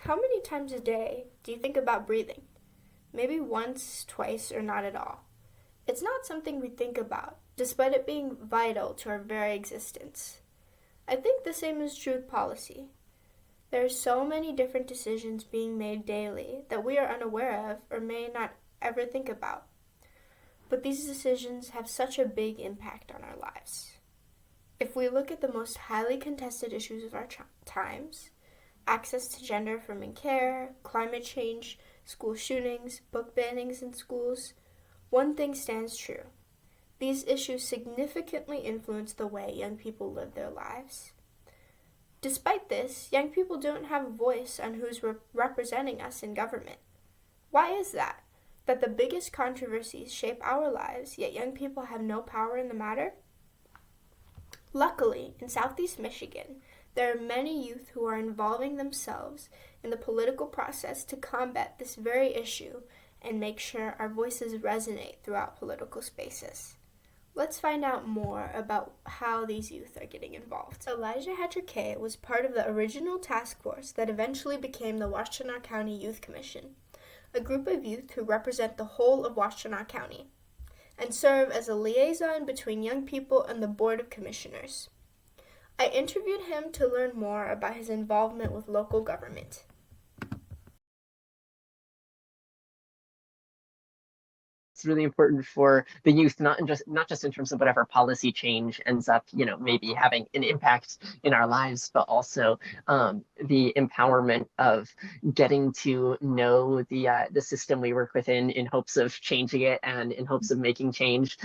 How many times a day do you think about breathing? Maybe once, twice, or not at all. It's not something we think about, despite it being vital to our very existence. I think the same is true with policy. There are so many different decisions being made daily that we are unaware of or may not ever think about. But these decisions have such a big impact on our lives. If we look at the most highly contested issues of our times, access to gender affirming care, climate change, school shootings, book bannings in schools, one thing stands true. These issues significantly influence the way young people live their lives. Despite this, young people don't have a voice on who's representing us in government. Why is that? That the biggest controversies shape our lives, yet young people have no power in the matter? Luckily, in Southeast Michigan, there are many youth who are involving themselves in the political process to combat this very issue and make sure our voices resonate throughout political spaces. Let's find out more about how these youth are getting involved. Elijah Hatcher Kay was part of the original task force that eventually became the Washtenaw County Youth Commission, a group of youth who represent the whole of Washtenaw County and serve as a liaison between young people and the Board of Commissioners. I interviewed him to learn more about his involvement with local government. It's really important for the youth, not just in terms of whatever policy change ends up, maybe having an impact in our lives, but also the empowerment of getting to know the system we work within in hopes of changing it and in hopes of making change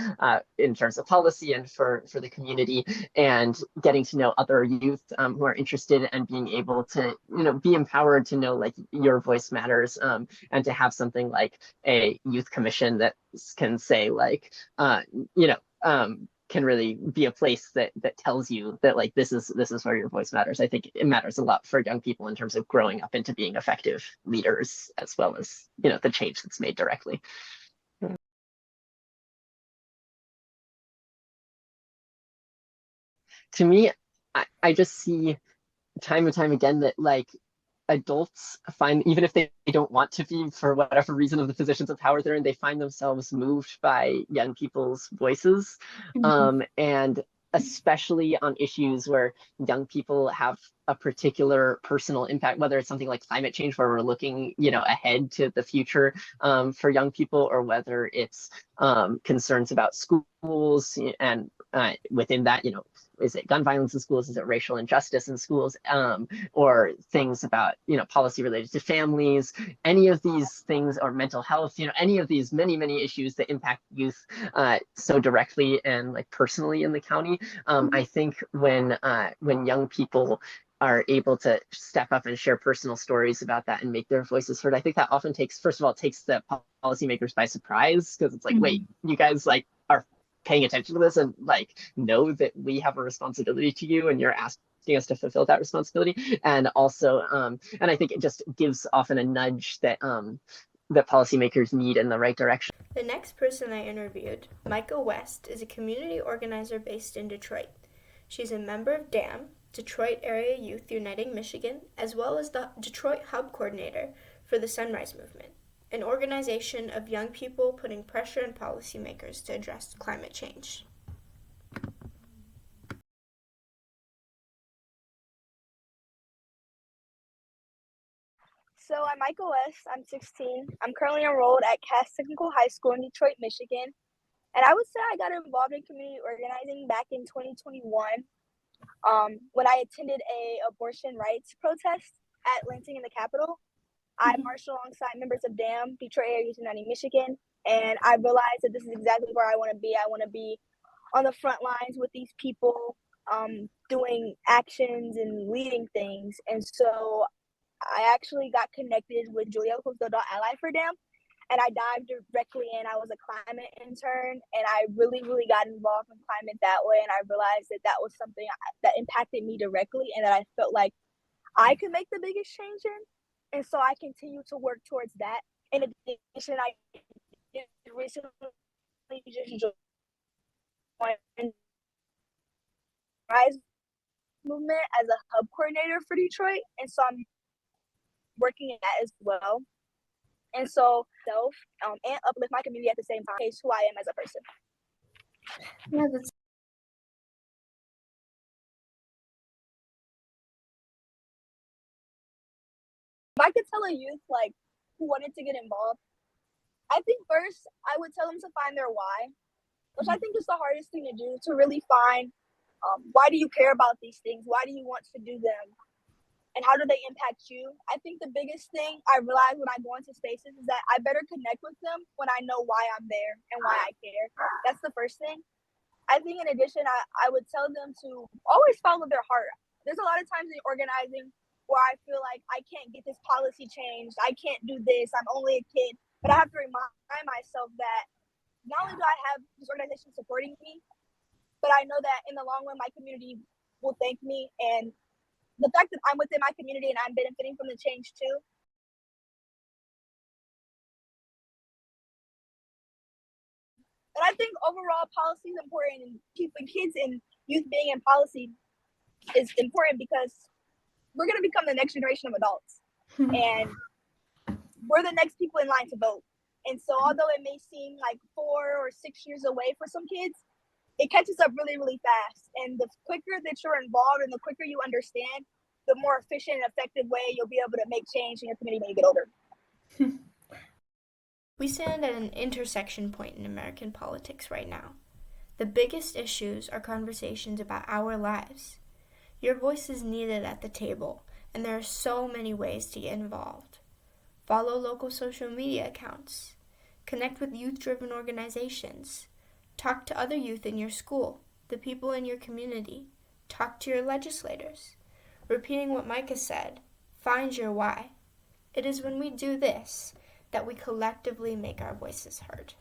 in terms of policy and for the community, and getting to know other youth who are interested and being able to be empowered to know like your voice matters, and to have something like a youth commission that can say like you know can really be a place that tells you that like this is where your voice matters. I think it matters a lot for young people in terms of growing up into being effective leaders, as well as the change that's made directly. To me, I just see time and time again that like adults find, even if they don't want to be for whatever reason of the positions of power they're in, they find themselves moved by young people's voices, and especially on issues where young people have a particular personal impact, whether it's something like climate change where we're looking ahead to the future for young people, or whether it's concerns about schools and within that, is it gun violence in schools? Is it racial injustice in schools? Or things about, policy related to families, any of these things, or mental health, any of these many, many issues that impact youth so directly and like personally in the county. I think when young people are able to step up and share personal stories about that and make their voices heard, I think that often takes, first of all, takes the policymakers by surprise, because it's like, wait, you guys like are paying attention to this and like know that we have a responsibility to you and you're asking us to fulfill that responsibility. And also and I think it just gives often a nudge that policymakers need in the right direction. The next person I interviewed, Micah West, is a community organizer based in Detroit. She's a member of DAM, Detroit Area Youth Uniting Michigan, as well as the Detroit Hub Coordinator for the Sunrise Movement, an organization of young people putting pressure on policymakers to address climate change. So I'm Michael West. I'm 16. I'm currently enrolled at Cass Technical High School in Detroit, Michigan. And I would say I got involved in community organizing back in 2021 when I attended a abortion rights protest at Lansing in the Capitol. I marched alongside members of DAM, Detroit Area Youth Uniting Michigan, and I realized that this is exactly where I want to be. I want to be on the front lines with these people, doing actions and leading things. And so I actually got connected with Julia, who's the adult ally for DAM, and I dived directly in. I was a climate intern, and I really, really got involved in climate that way. And I realized that that was something that impacted me directly, and that I felt like I could make the biggest change in. And so I continue to work towards that. In addition, I recently just joined Rise movement as a hub coordinator for Detroit, and so I'm working at that as well. And so, and uplift my community at the same time, who I am as a person. Yeah, that's If I could tell a youth like who wanted to get involved, I think first I would tell them to find their why, which I think is the hardest thing to do, to really find why do you care about these things? Why do you want to do them? And how do they impact you? I think the biggest thing I realize when I go into spaces is that I better connect with them when I know why I'm there and why I care. That's the first thing. I think in addition, I would tell them to always follow their heart. There's a lot of times in organizing where I feel like I can't get this policy changed. I can't do this. I'm only a kid. But I have to remind myself that not only do I have this organization supporting me, but I know that in the long run, my community will thank me. And the fact that I'm within my community and I'm benefiting from the change too. And I think overall policy is important, and keeping kids and youth being in policy is important because we're going to become the next generation of adults. And we're the next people in line to vote. And so although it may seem like 4 or 6 years away for some kids, it catches up really, really fast. And the quicker that you're involved and the quicker you understand, the more efficient and effective way you'll be able to make change in your community when you get older. We stand at an intersection point in American politics right now. The biggest issues are conversations about our lives. Your voice is needed at the table, and there are so many ways to get involved. Follow local social media accounts. Connect with youth-driven organizations. Talk to other youth in your school, the people in your community. Talk to your legislators. Repeating what Micah said, find your why. It is when we do this that we collectively make our voices heard.